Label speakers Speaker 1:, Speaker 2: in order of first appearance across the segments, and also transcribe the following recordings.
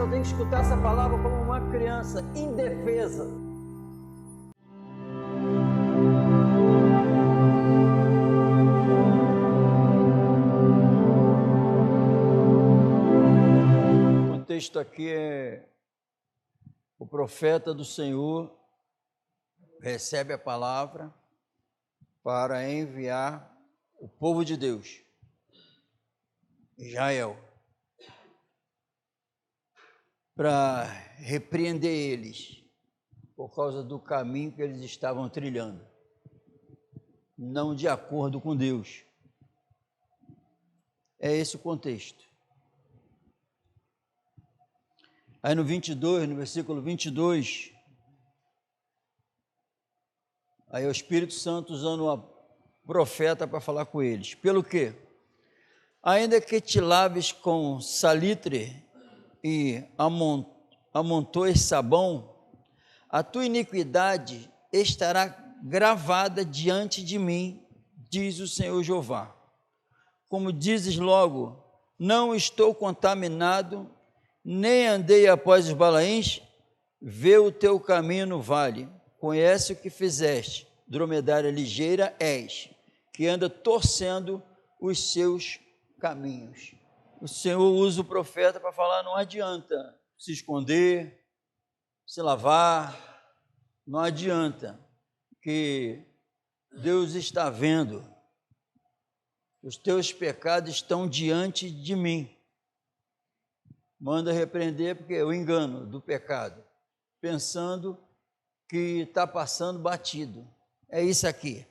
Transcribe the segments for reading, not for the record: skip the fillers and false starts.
Speaker 1: eu tenho que escutar essa palavra como uma criança indefesa. O texto aqui é: o profeta do Senhor recebe a palavra para enviar o povo de Deus, Israel, para repreender eles por causa do caminho que eles estavam trilhando, não de acordo com Deus. É esse o contexto. Aí no 22, no versículo 22, aí o Espírito Santo usando uma profeta para falar com eles. Pelo quê? Ainda que te laves com salitre e amontoes sabão, a tua iniquidade estará gravada diante de mim, diz o Senhor Jeová. Como dizes logo, não estou contaminado, nem andei após os Balaíns, vê o teu caminho no vale, conhece o que fizeste, dromedária ligeira és, que anda torcendo os seus caminhos. O Senhor usa o profeta para falar: não adianta se esconder, se lavar, não adianta, que Deus está vendo, os teus pecados estão diante de mim. Manda repreender, porque é o engano do pecado, pensando que está passando batido. É isso aqui.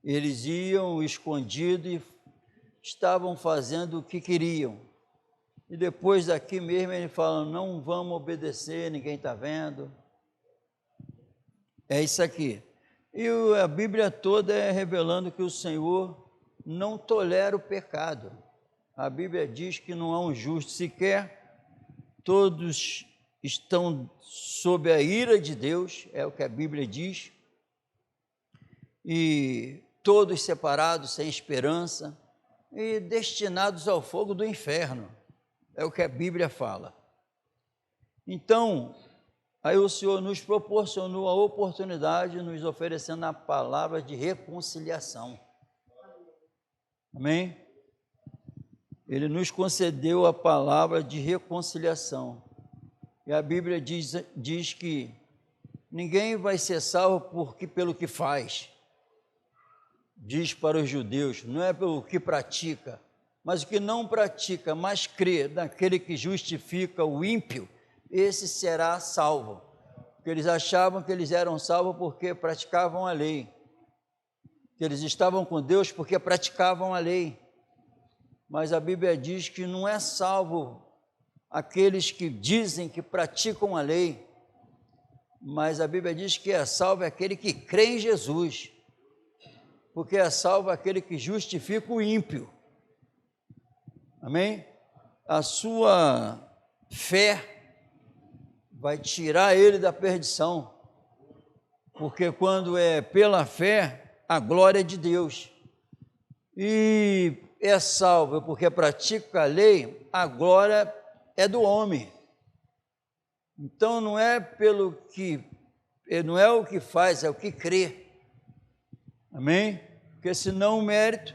Speaker 1: Eles iam escondidos e estavam fazendo o que queriam. E depois daqui mesmo ele fala: não vamos obedecer, ninguém está vendo. É isso aqui. E a Bíblia toda é revelando que o Senhor não tolera o pecado. A Bíblia diz que não há um justo sequer, todos estão sob a ira de Deus, é o que a Bíblia diz, e todos separados, sem esperança, e destinados ao fogo do inferno, é o que a Bíblia fala. Então, aí o Senhor nos proporcionou a oportunidade, nos oferecendo a palavra de reconciliação. Amém? Ele nos concedeu a palavra de reconciliação. E a Bíblia diz que ninguém vai ser salvo pelo que faz. Diz para os judeus, não é pelo que pratica, mas o que não pratica, mas crê naquele que justifica o ímpio, esse será salvo. Porque eles achavam que eles eram salvos porque praticavam a lei, que eles estavam com Deus porque praticavam a lei. Mas a Bíblia diz que não é salvo aqueles que dizem que praticam a lei, mas a Bíblia diz que é salvo aquele que crê em Jesus, porque é salvo aquele que justifica o ímpio. Amém? A sua fé vai tirar ele da perdição, porque quando é pela fé, a glória é de Deus. E é salvo porque pratica a lei, a glória é do homem. Então não é não é o que faz, é o que crê. Amém? Porque senão o mérito,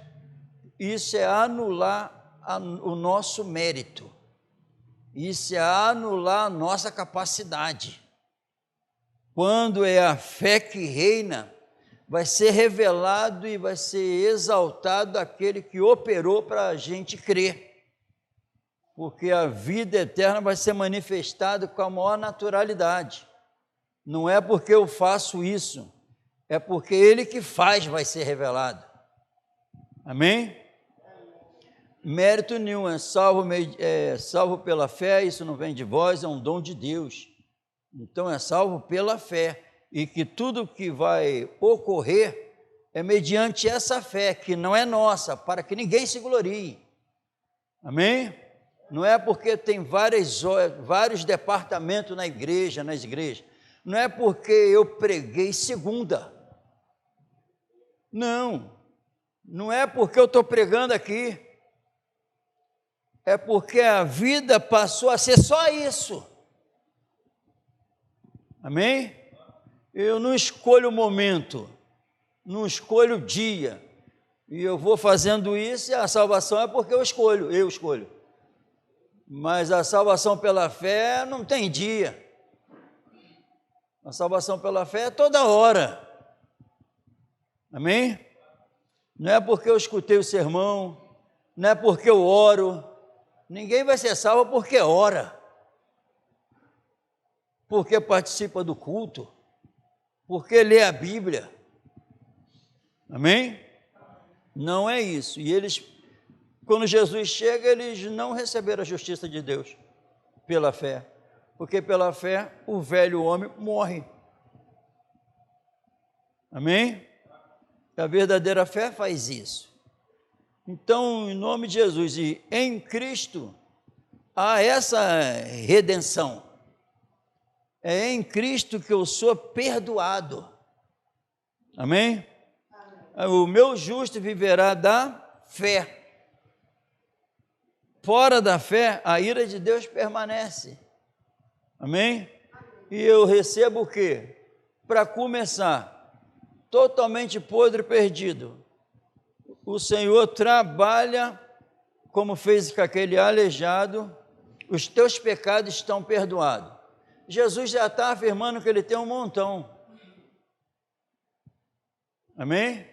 Speaker 1: isso é anular o nosso mérito. Isso é anular a nossa capacidade. Quando é a fé que reina, vai ser revelado e vai ser exaltado aquele que operou para a gente crer. Porque a vida eterna vai ser manifestada com a maior naturalidade. Não é porque eu faço isso, é porque ele que faz vai ser revelado. Amém? Mérito nenhum, é salvo pela fé, isso não vem de vós, é um dom de Deus. Então é salvo pela fé, e que tudo que vai ocorrer é mediante essa fé, que não é nossa, para que ninguém se glorie. Amém? Não é porque tem vários departamentos nas igrejas. Não é porque eu preguei segunda. Não é porque eu estou pregando aqui. é porque a vida passou a ser só isso. Amém? Eu não escolho o momento, não escolho o dia, e eu vou fazendo isso, e a salvação é porque eu escolho. Mas a salvação pela fé não tem dia. A salvação pela fé é toda hora. Amém? Não é porque eu escutei o sermão, não é porque eu oro. Ninguém vai ser salvo porque ora, porque participa do culto, porque lê a Bíblia. Amém? Não é isso. E eles, quando Jesus chega, eles não receberam a justiça de Deus pela fé, porque pela fé o velho homem morre. Amém? A verdadeira fé faz isso. Então, em nome de Jesus e em Cristo, há essa redenção. É em Cristo que eu sou perdoado. Amém? O meu justo viverá da fé. Fora da fé, a ira de Deus permanece. Amém? E eu recebo o quê? Para começar, totalmente podre e perdido. O Senhor trabalha, como fez com aquele aleijado, os teus pecados estão perdoados. Jesus já está afirmando que ele tem um montão. Amém?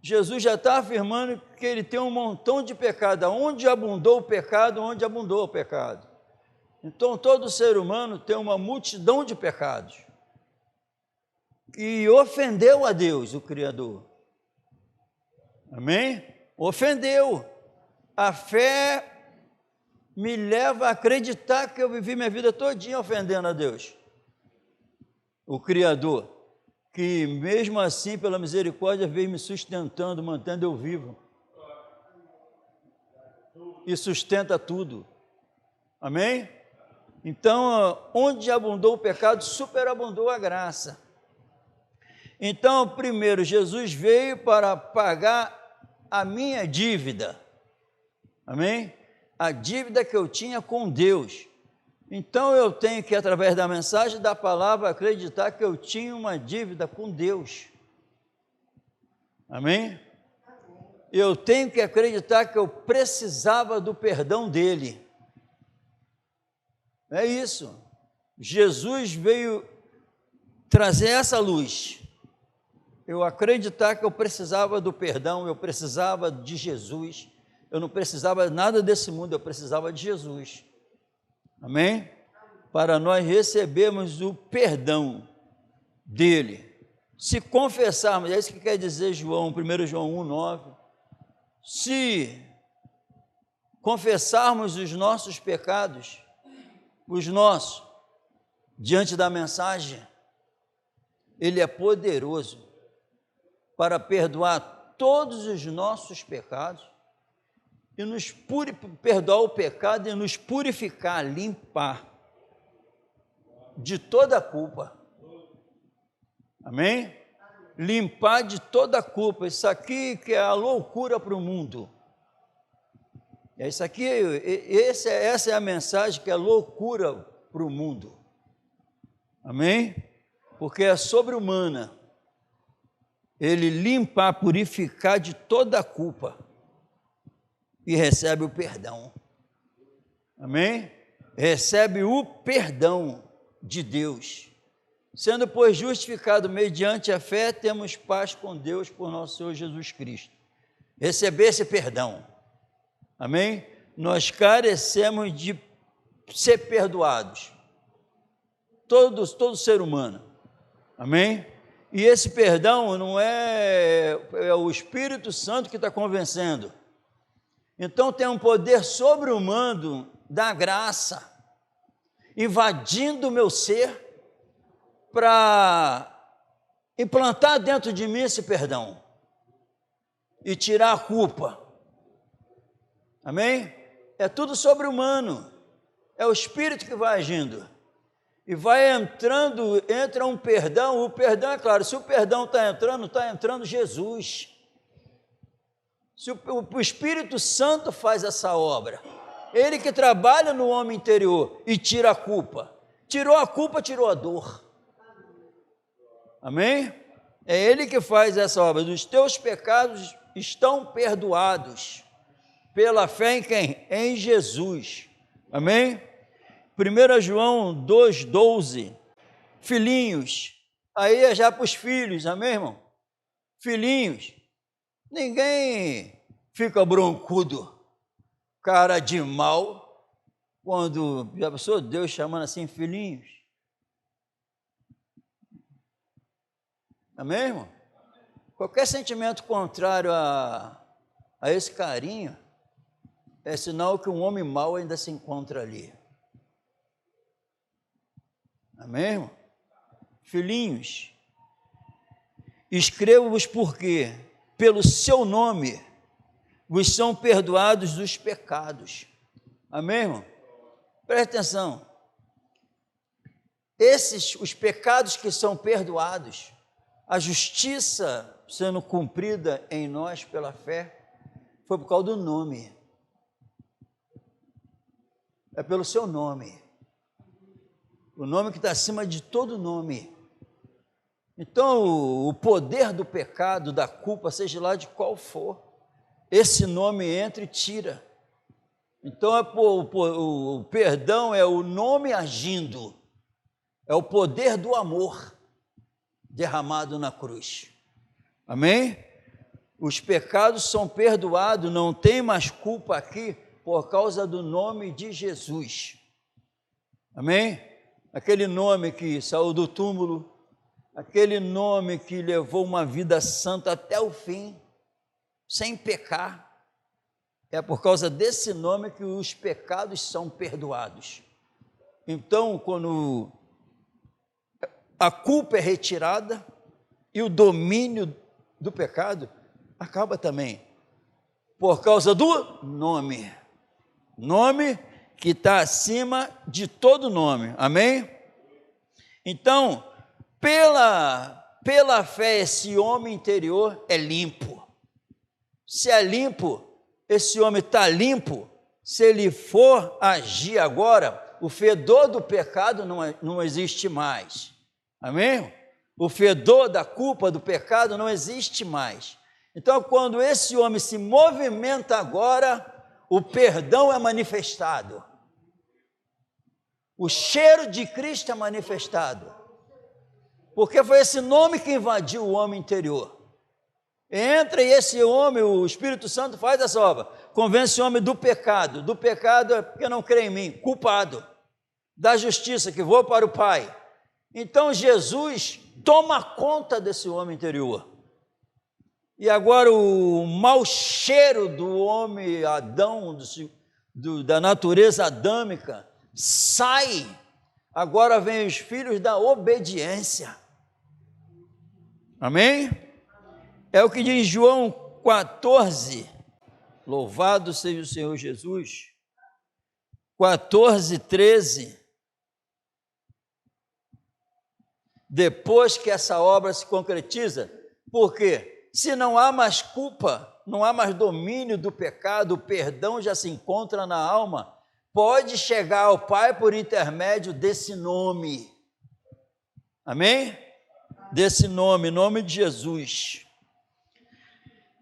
Speaker 1: Jesus já está afirmando que ele tem um montão de pecado. Onde abundou o pecado, onde abundou o pecado. Então, todo ser humano tem uma multidão de pecados. E ofendeu a Deus, o Criador. Amém? Ofendeu. A fé me leva a acreditar que eu vivi minha vida todinha ofendendo a Deus, o Criador, que mesmo assim, pela misericórdia, veio me sustentando, mantendo eu vivo. E sustenta tudo. Amém? Então, onde abundou o pecado, superabundou a graça. Então, primeiro, Jesus veio para pagar a minha dívida. Amém? A dívida que eu tinha com Deus. Então, eu tenho que, através da mensagem da palavra, acreditar que eu tinha uma dívida com Deus. Amém? Eu tenho que acreditar que eu precisava do perdão dele. É isso. Jesus veio trazer essa luz. Eu acreditar que eu precisava do perdão, eu precisava de Jesus. Eu não precisava nada desse mundo, eu precisava de Jesus. Amém? Para nós recebermos o perdão dele. Se confessarmos, é isso que quer dizer João, 1 João 1,9. Se confessarmos os nossos pecados, os nossos, diante da mensagem, ele é poderoso para perdoar todos os nossos pecados e nos perdoar o pecado e nos purificar, limpar de toda a culpa. Amém? Limpar de toda a culpa. Isso aqui que é a loucura para o mundo. É isso aqui, essa é a mensagem que é loucura para o mundo. Amém? Porque é sobre-humana. Ele limpar, purificar de toda a culpa e recebe o perdão. Amém? Recebe o perdão de Deus. Sendo, pois, justificado mediante a fé, temos paz com Deus por nosso Senhor Jesus Cristo. Receber esse perdão. Amém? Nós carecemos de ser perdoados. Todo ser humano. Amém? E esse perdão não é o Espírito Santo que está convencendo. Então tem um poder sobre-humano da graça, invadindo o meu ser, para implantar dentro de mim esse perdão e tirar a culpa. Amém? É tudo sobre-humano, é o Espírito que vai agindo. E vai entra um perdão, o perdão é claro, se o perdão está entrando Jesus. Se o Espírito Santo faz essa obra, Ele que trabalha no homem interior e tira a culpa. Tirou a culpa, tirou a dor. Amém? É Ele que faz essa obra. Os teus pecados estão perdoados pela fé em quem? Em Jesus. Amém? 1 João 2,12. Filhinhos. Aí é já para os filhos, amém, irmão? Filhinhos. Ninguém fica broncudo, cara de mal, quando já pensou Deus chamando assim, filhinhos. Amém, irmão? Qualquer sentimento contrário a esse carinho é sinal que um homem mau ainda se encontra ali. Amém, irmão? Filhinhos, escrevo-vos porque, pelo seu nome, vos são perdoados os pecados. Amém, irmão? Presta atenção. Os pecados que são perdoados, a justiça sendo cumprida em nós pela fé, foi por causa do nome. É pelo seu nome. O nome que está acima de todo nome. Então, o poder do pecado, da culpa, seja lá de qual for, esse nome entra e tira. Então, o perdão é o nome agindo, é o poder do amor derramado na cruz. Amém? Os pecados são perdoados, não tem mais culpa aqui por causa do nome de Jesus. Amém? Aquele nome que saiu do túmulo, aquele nome que levou uma vida santa até o fim, sem pecar. É por causa desse nome que os pecados são perdoados. Então, quando a culpa é retirada e o domínio do pecado acaba também, por causa do nome. Nome que está acima de todo nome. Amém? Então, pela fé, esse homem interior é limpo. Se é limpo, esse homem está limpo. Se ele for agir agora, o fedor do pecado não existe mais. Amém? O fedor da culpa, do pecado, não existe mais. Então, quando esse homem se movimenta agora, o perdão é manifestado. O cheiro de Cristo é manifestado. Porque foi esse nome que invadiu o homem interior. Entra e esse homem, o Espírito Santo faz essa obra. Convence o homem do pecado. Do pecado é porque não crê em mim. Culpado. Da justiça, que vou para o Pai. Então Jesus toma conta desse homem interior. E agora o mau cheiro do homem Adão, da natureza adâmica, sai. Agora vem os filhos da obediência. Amém? É o que diz João 14. Louvado seja o Senhor Jesus. 14, 13. Depois que essa obra se concretiza, porque se não há mais culpa, não há mais domínio do pecado, o perdão já se encontra na alma, pode chegar ao Pai por intermédio desse nome. Amém? Desse nome, nome de Jesus.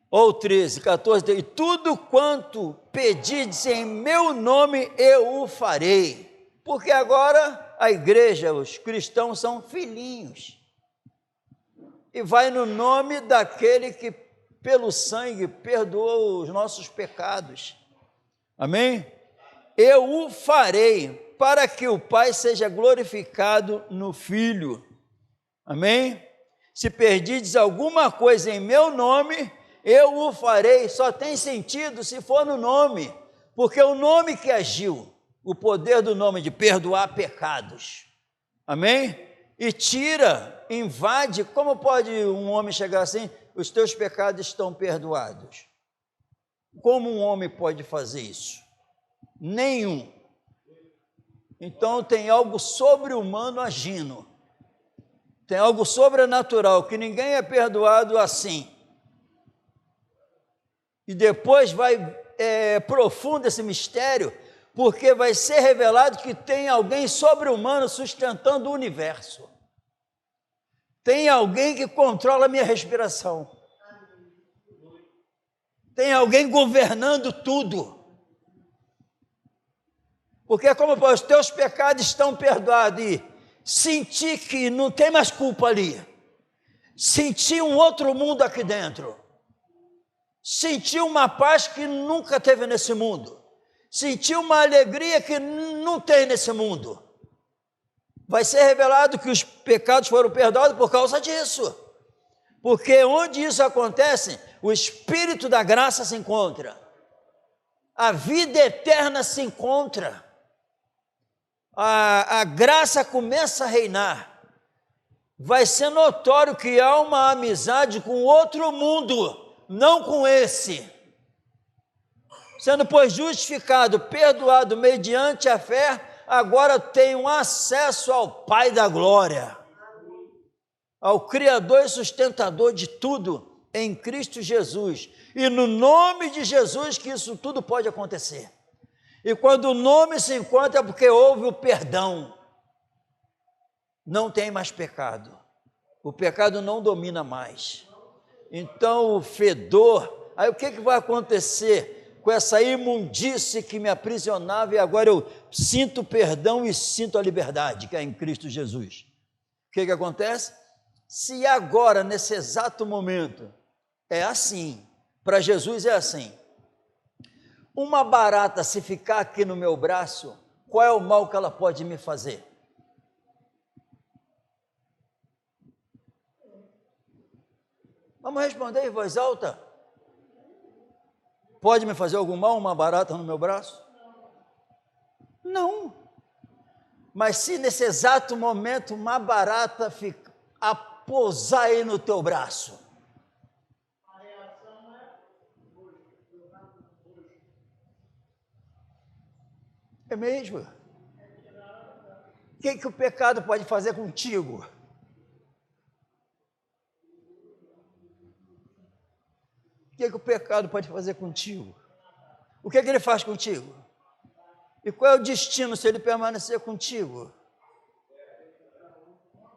Speaker 1: Ou 13, 14, e tudo quanto pedides em meu nome, eu o farei. Porque agora a igreja, os cristãos são filhinhos. E vai no nome daquele que pelo sangue perdoou os nossos pecados. Amém? Eu o farei para que o Pai seja glorificado no Filho. Amém? Se perdides alguma coisa em meu nome, eu o farei. Só tem sentido se for no nome, porque o nome que agiu, o poder do nome de perdoar pecados. Amém? E tira, invade. Como pode um homem chegar assim? Os teus pecados estão perdoados. Como um homem pode fazer isso? Nenhum. Então tem algo sobre-humano agindo. Tem algo sobrenatural, que ninguém é perdoado assim. E depois vai profundo esse mistério, porque vai ser revelado que tem alguém sobre-humano sustentando o universo. Tem alguém que controla a minha respiração. Tem alguém governando tudo. Porque como os teus pecados estão perdoados e sentir que não tem mais culpa ali, sentir um outro mundo aqui dentro, sentir uma paz que nunca teve nesse mundo, sentir uma alegria que não tem nesse mundo, vai ser revelado que os pecados foram perdoados por causa disso. Porque onde isso acontece, o Espírito da graça se encontra, a vida eterna se encontra, a graça começa a reinar, vai ser notório que há uma amizade com outro mundo, não com esse. Sendo, pois, justificado, perdoado mediante a fé, agora tenho acesso ao Pai da glória, ao Criador e sustentador de tudo, em Cristo Jesus. E no nome de Jesus que isso tudo pode acontecer. E quando o nome se encontra é porque houve o perdão. Não tem mais pecado. O pecado não domina mais. Então o fedor, aí o que vai acontecer com essa imundície que me aprisionava e agora eu sinto perdão e sinto a liberdade que é em Cristo Jesus? O que acontece? Se agora, nesse exato momento, é assim, para Jesus é assim, uma barata se ficar aqui no meu braço, qual é o mal que ela pode me fazer? Vamos responder em voz alta? Pode me fazer algum mal uma barata no meu braço? Não. Mas se nesse exato momento uma barata fica a pousar aí no teu braço, é mesmo? O que o pecado pode fazer contigo? O que o pecado pode fazer contigo? O que ele faz contigo? E qual é o destino se ele permanecer contigo?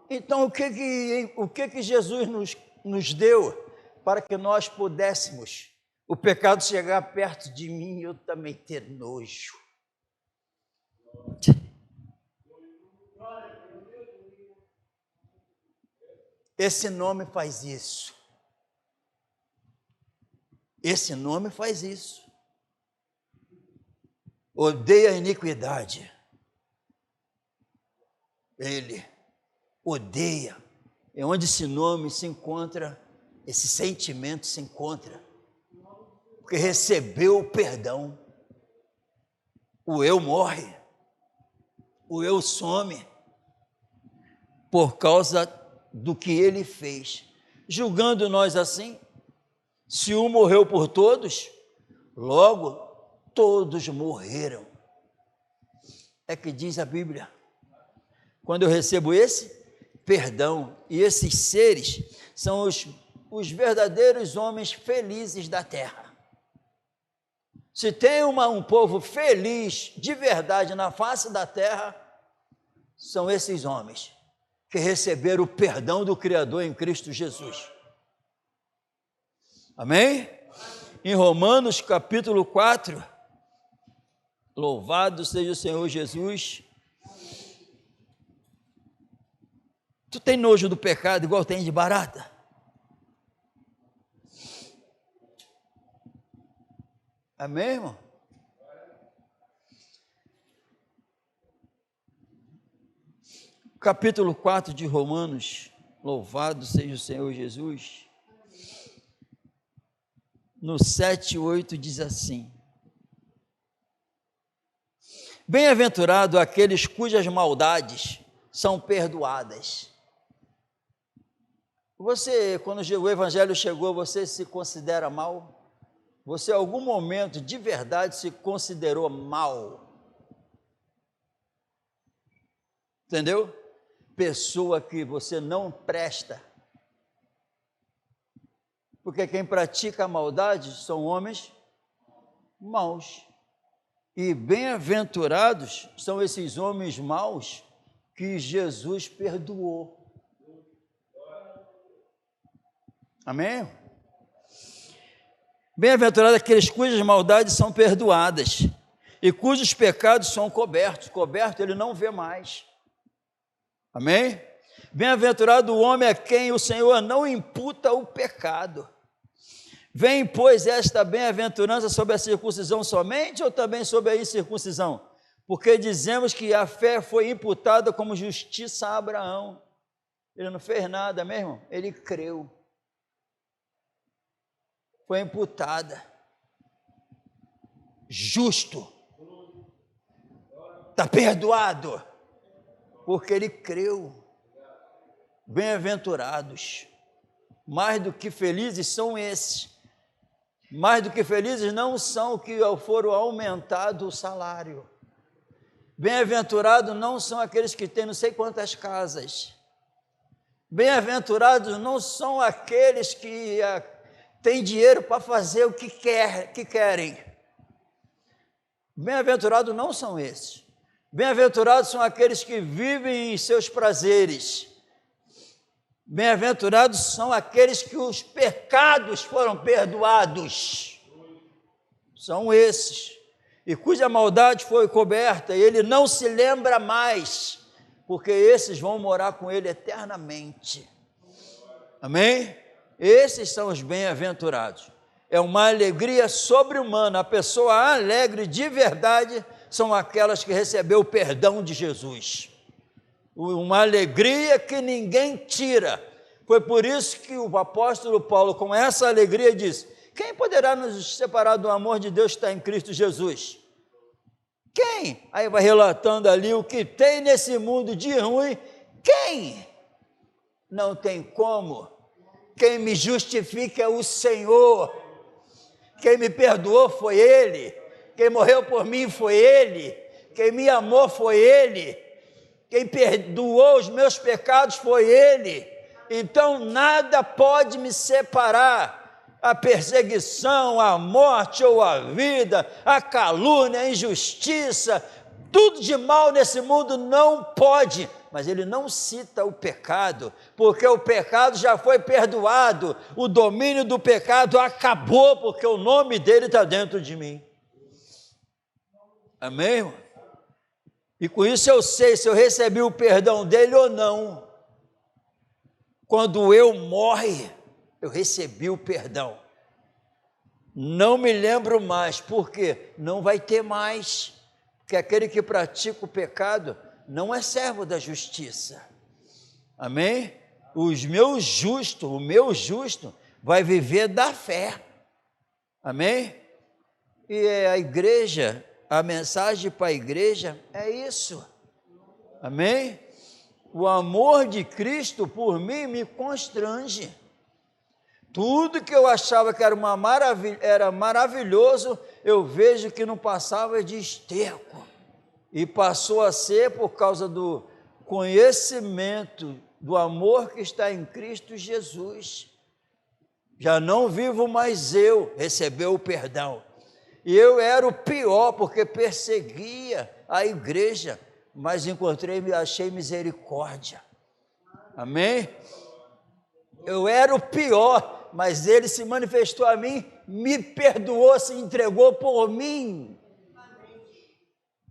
Speaker 1: Então, o que Jesus nos deu para que nós pudéssemos, o pecado chegar perto de mim e eu também ter nojo? Esse nome faz isso. Esse nome faz isso. Odeia a iniquidade. Ele odeia. É onde esse nome se encontra, esse sentimento se encontra. Porque recebeu o perdão. O eu morre. O eu some. Por causa do que ele fez. Julgando nós assim, se um morreu por todos, logo todos morreram. É que diz a Bíblia. Quando eu recebo esse perdão, e esses seres são os verdadeiros homens felizes da terra. Se tem um povo feliz de verdade na face da terra, são esses homens que receberam o perdão do Criador em Cristo Jesus. Amém? Em Romanos capítulo 4, louvado seja o Senhor Jesus. Tu tem nojo do pecado igual tem de barata? Amém, irmão? Capítulo 4 de Romanos, louvado seja o Senhor Jesus. No 7 e 8 diz assim: bem-aventurado aqueles cujas maldades são perdoadas. Você, quando o evangelho chegou, você se considera mal? Você, em algum momento, de verdade, se considerou mal? Entendeu? Pessoa que você não presta. Porque quem pratica a maldade são homens maus. E bem-aventurados são esses homens maus que Jesus perdoou. Amém? Bem-aventurados aqueles cujas maldades são perdoadas e cujos pecados são cobertos. Coberto ele não vê mais. Amém? Bem-aventurado o homem a quem o Senhor não imputa o pecado. Vem, pois, esta bem-aventurança sobre a circuncisão somente ou também sobre a incircuncisão? Porque dizemos que a fé foi imputada como justiça a Abraão. Ele não fez nada mesmo, ele creu. Foi imputada. Justo. Está perdoado. Porque ele creu. Bem-aventurados. Mais do que felizes são esses. Mais do que felizes não são que foram aumentado o salário. Bem-aventurados não são aqueles que têm não sei quantas casas. Bem-aventurados não são aqueles que têm dinheiro para fazer o que querem. Bem-aventurados não são esses. Bem-aventurados são aqueles que vivem em seus prazeres. Bem-aventurados são aqueles que os pecados foram perdoados. São esses. E cuja maldade foi coberta, e ele não se lembra mais, porque esses vão morar com ele eternamente. Amém? Esses são os bem-aventurados. É uma alegria sobre-humana. A pessoa alegre de verdade são aquelas que recebeu o perdão de Jesus. Uma alegria que ninguém tira. Foi por isso que o apóstolo Paulo, com essa alegria, disse: quem poderá nos separar do amor de Deus que está em Cristo Jesus? Quem? Aí vai relatando ali o que tem nesse mundo de ruim. Quem? Não tem como. Quem me justifica é o Senhor. Quem me perdoou foi Ele. Quem morreu por mim foi Ele. Quem me amou foi Ele. Quem perdoou os meus pecados foi Ele. Então nada pode me separar. A perseguição, a morte ou a vida, a calúnia, a injustiça, tudo de mal nesse mundo não pode. Mas ele não cita o pecado, porque o pecado já foi perdoado. O domínio do pecado acabou, porque o nome dele está dentro de mim. Amém, irmão? E com isso eu sei se eu recebi o perdão dele ou não. Quando eu morre, eu recebi o perdão. Não me lembro mais, porque não vai ter mais. Porque aquele que pratica o pecado não é servo da justiça. Amém? O meu justo vai viver da fé. Amém? E a igreja, a mensagem para a igreja é isso. Amém? O amor de Cristo por mim me constrange. Tudo que eu achava que era uma maravilha, era maravilhoso, eu vejo que não passava de esterco. E passou a ser por causa do conhecimento do amor que está em Cristo Jesus. Já não vivo mais eu, recebeu o perdão. E eu era o pior, porque perseguia a igreja, mas achei misericórdia. Amém? Eu era o pior, mas ele se manifestou a mim, me perdoou, se entregou por mim.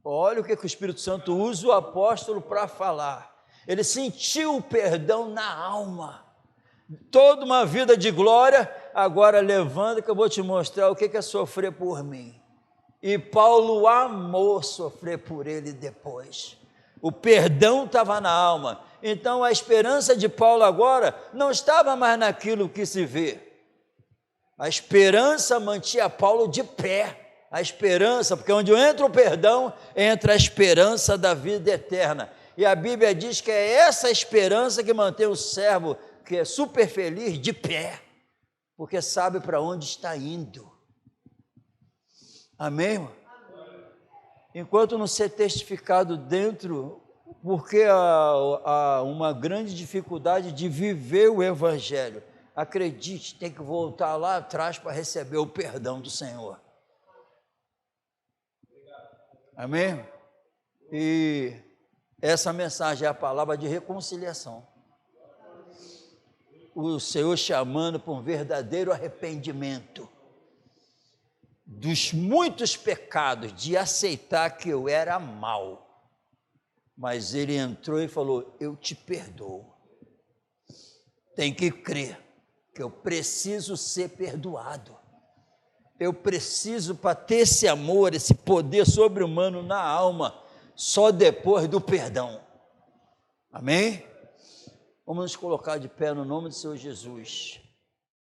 Speaker 1: Olha o que o Espírito Santo usa o apóstolo para falar. Ele sentiu o perdão na alma. Toda uma vida de glória, agora levanta que eu vou te mostrar o que é sofrer por mim. E Paulo amou sofrer por ele depois. O perdão estava na alma. Então a esperança de Paulo agora não estava mais naquilo que se vê. A esperança mantinha Paulo de pé. A esperança, porque onde entra o perdão, entra a esperança da vida eterna. E a Bíblia diz que é essa esperança que mantém o servo, que é super feliz, de pé, porque sabe para onde está indo. Amém, irmão? Enquanto não ser testificado dentro, porque há uma grande dificuldade de viver o Evangelho. Acredite, tem que voltar lá atrás para receber o perdão do Senhor. Amém? E essa mensagem é a palavra de reconciliação. O Senhor chamando para um verdadeiro arrependimento dos muitos pecados, de aceitar que eu era mau. Mas ele entrou e falou: eu te perdoo. Tem que crer que eu preciso ser perdoado. Eu preciso, para ter esse amor, esse poder sobre-humano na alma, só depois do perdão. Amém? Vamos nos colocar de pé no nome do Senhor Jesus.